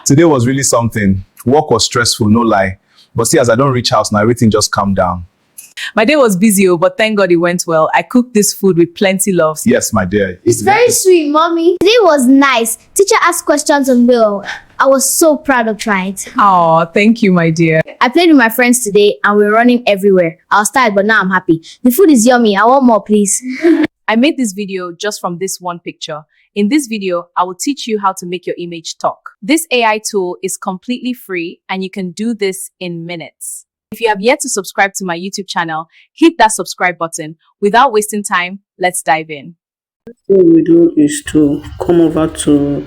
Today was really something. Work was stressful, no lie. But see, as I don't reach house now, everything just calmed down. My day was busy, but thank God it went well. I cooked this food with plenty love. Yes, my dear. It's very sweet, mommy. Today was nice. Teacher asked questions on Will. I was so proud of trying. Oh, thank you, my dear. I played with my friends today and we were running everywhere. I was tired, but now I'm happy. The food is yummy. I want more, please. I made this video just from this one picture. In this video, I will teach you how to make your image talk. This AI tool is completely free and you can do this in minutes. If you have yet to subscribe to my YouTube channel, hit that subscribe button. Without wasting time, let's dive in. What we do is to come over to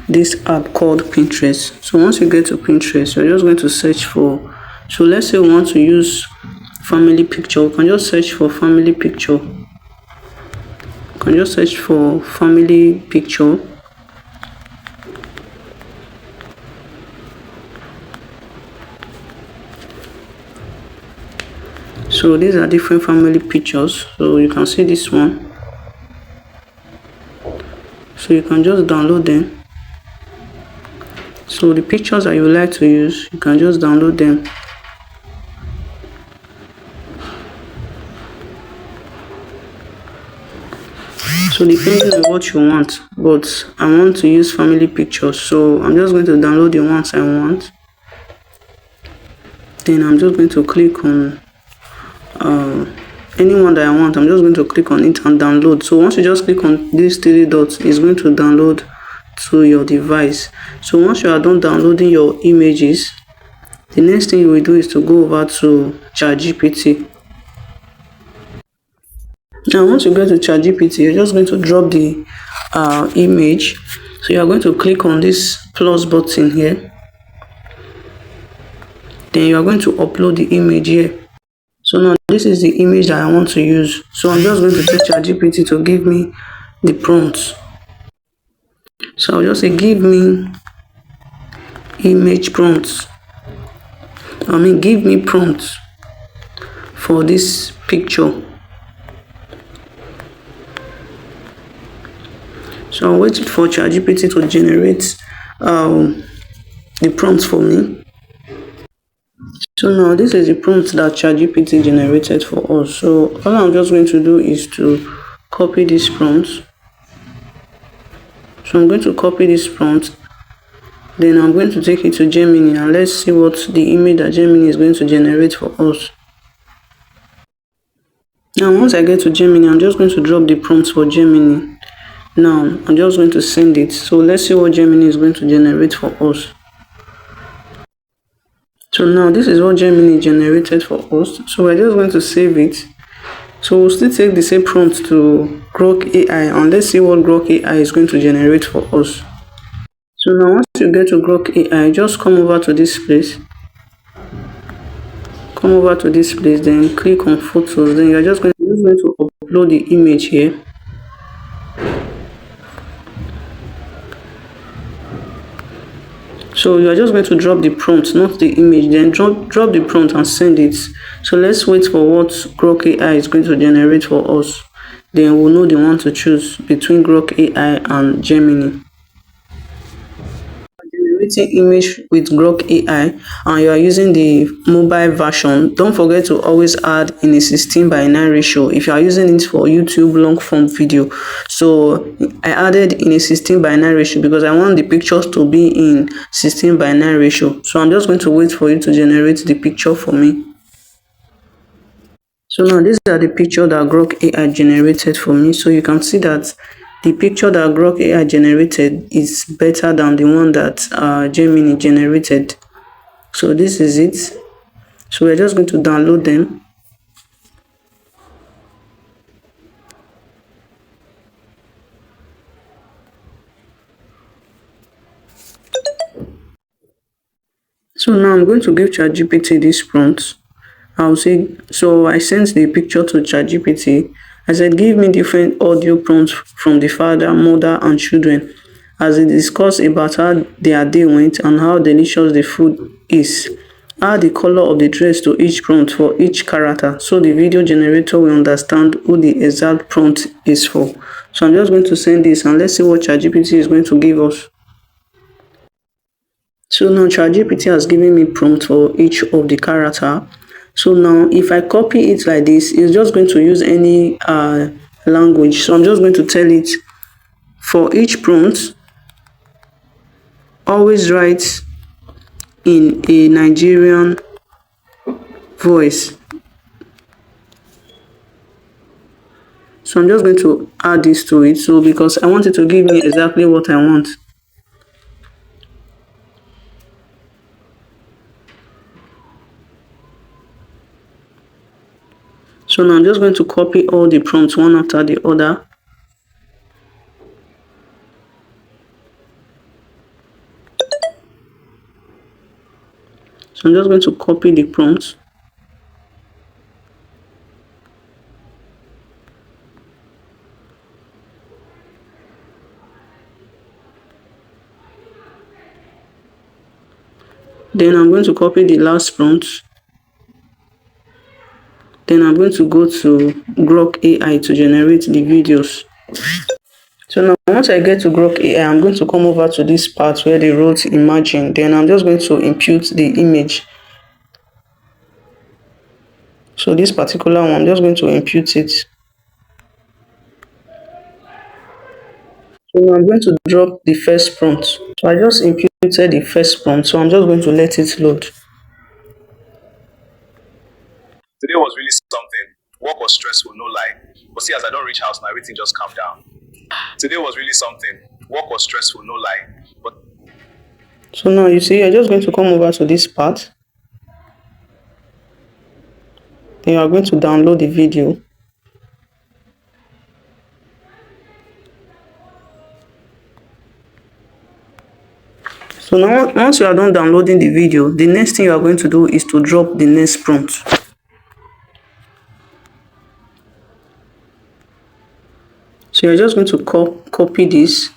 this app called Pinterest. So once you get to Pinterest, you're just going to search for, so let's say we want to use family picture. We can just search for family picture. You can just search for family picture. So these are different family pictures. So you can see this one. So you can just download them. So the pictures that you would like to use, you can just download them. So depending on what you want, but I want to use family pictures, so I'm just going to download the ones I want. Then I'm just going to click on anyone that I want. I'm just going to click on it and download. So once you just click on these three dots, it's going to download to your device. So once you are done downloading your images, the next thing you will do is to go over to ChatGPT. Now once you get to ChatGPT, you're just going to drop the image. So you are going to click on this plus button here. Then you are going to upload the image here. So now this is the image that I want to use. So I'm just going to tell ChatGPT to give me the prompts. So I'll just say give me image prompts. Give me prompts for this picture. So I'm waiting for ChatGPT to generate the prompts for me. So now this is the prompt that ChatGPT generated for us. So all I'm just going to do is to copy this prompt. So I'm going to copy this prompt. Then I'm going to take it to Gemini and let's see what the image that Gemini is going to generate for us. Now once I get to Gemini, I'm just going to drop the prompts for Gemini. Now I'm just going to send it. So let's see what Gemini is going to generate for us. So now this is what Gemini generated for us. So we're just going to save it. So we'll still take the same prompt to Grok AI and let's see what Grok AI is going to generate for us. So now once you get to Grok AI, just come over to this place. Come over to this place, then click on photos. Then you're just going to upload the image here. So you are just going to drop the prompt, not the image, then drop the prompt and send it. So let's wait for what Grok AI is going to generate for us. Then we'll know the one to choose between Grok AI and Gemini. Generating image with Grok AI and you are using the mobile version, don't forget to always add in a 16:9 ratio if you are using it for YouTube long form video. So I added in a 16:9 ratio because I want the pictures to be in 16:9 ratio. So I'm just going to wait for you to generate the picture for me. So now these are the picture that Grok AI generated for me. So you can see that the picture that Grok AI generated is better than the one that Gemini generated. So this is it. So we're just going to download them. So now I'm going to give ChatGPT this prompt. I'll say, so I sent the picture to ChatGPT. I said, give me different audio prompts from the father, mother, and children as they discuss about how their day went and how delicious the food is. Add the color of the dress to each prompt for each character so the video generator will understand who the exact prompt is for. So I'm just going to send this and let's see what ChatGPT is going to give us. So now ChatGPT has given me prompt for each of the character. So now if I copy it like this, it's just going to use any language. So I'm just going to tell it for each prompt, always write in a Nigerian voice. So I'm just going to add this to it. So because I want it to give me exactly what I want. So now I'm just going to copy all the prompts one after the other. So I'm just going to copy the prompts. Then I'm going to copy the last prompt. Then I'm going to go to Grok AI to generate the videos. So now once I get to Grok AI, I'm going to come over to this part where they wrote imagine. Then I'm just going to impute the image. So this particular one, I'm just going to impute it. So I'm going to drop the first prompt. So I just imputed the first prompt. So I'm just going to let it load. Today was really something. Work was stressful, no lie. But see, as I don't reach house now, everything just calmed down. Today was really something. Work was stressful, no lie. But so now you see, you're just going to come over to this part. Then you are going to download the video. So now once you are done downloading the video, the next thing you are going to do is to drop the next prompt. So you're just going to copy this,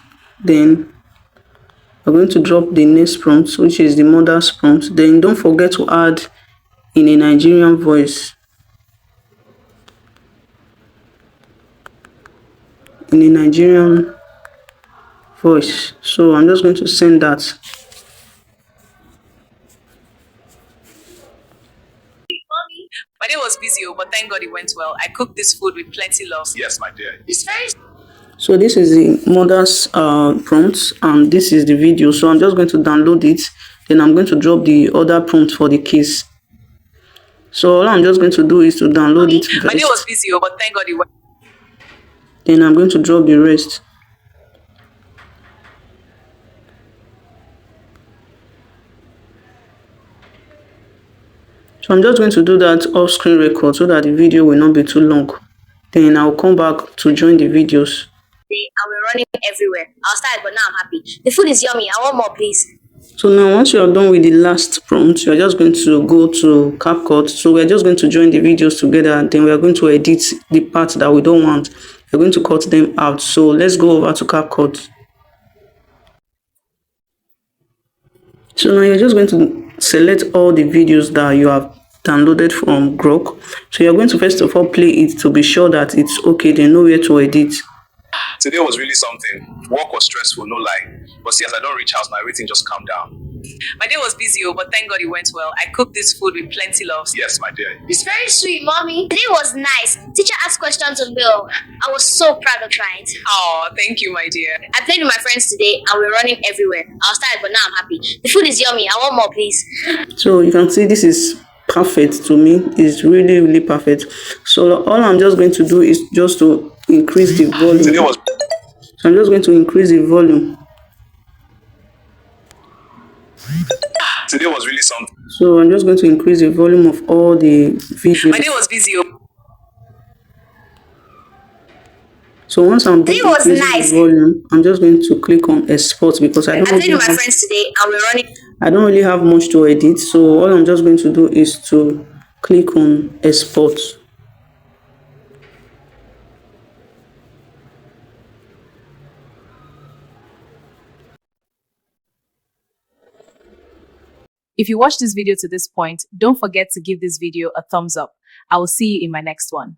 then you're going to drop the next prompt, which is the mother's prompt. Then don't forget to add in a Nigerian voice. In a Nigerian voice. So I'm just going to send that. My day was busy, but thank God it went well. I cooked this food with plenty love. yes, my dear. It's very So this is the mother's prompt, and this is the video. So I'm just going to download it. Then I'm going to drop the other prompt for the kids. So all I'm just going to do is to download it first. My day was busy, but thank God it went. Then I'm going to drop the rest. So I'm just going to do that off screen record so that the video will not be too long. Then I'll come back to join the videos. And we're running everywhere. I was tired, but now I'm happy. The food is yummy. I want more, please. So now once you're done with the last prompt, you're just going to go to CapCut. So we're just going to join the videos together, and then we're going to edit the parts that we don't want. We're going to cut them out. So let's go over to CapCut. So now you're just going to select all the videos that you have downloaded from Grok. So you're going to first of all play it to be sure that it's okay. They know where to edit. Today was really something. Work was stressful, no lie. But see, as I don't reach house now, everything just calmed down. My day was busy, but thank God it went well. I cooked this food with plenty love. Yes, my dear. It's very sweet, Mommy. Today was nice. Teacher asked questions on Bill. I was so proud of trying. Oh, thank you, my dear. I played with my friends today and we're running everywhere. I was tired, but now I'm happy. The food is yummy. I want more, please. So you can see this is perfect to me. It's really, really perfect. So all I'm just going to do is just to increase the volume. So I'm just going to increase the volume. Today was really something. So I'm just going to increase the volume of all the videos. My day was busy. So once I'm done Today was increasing nice. the volume, I'm just going to click on export because I I played with my friends today and we're running. I don't really have much to edit. So all I'm just going to do is to click on export. If you watched this video to this point, don't forget to give this video a thumbs up. I will see you in my next one.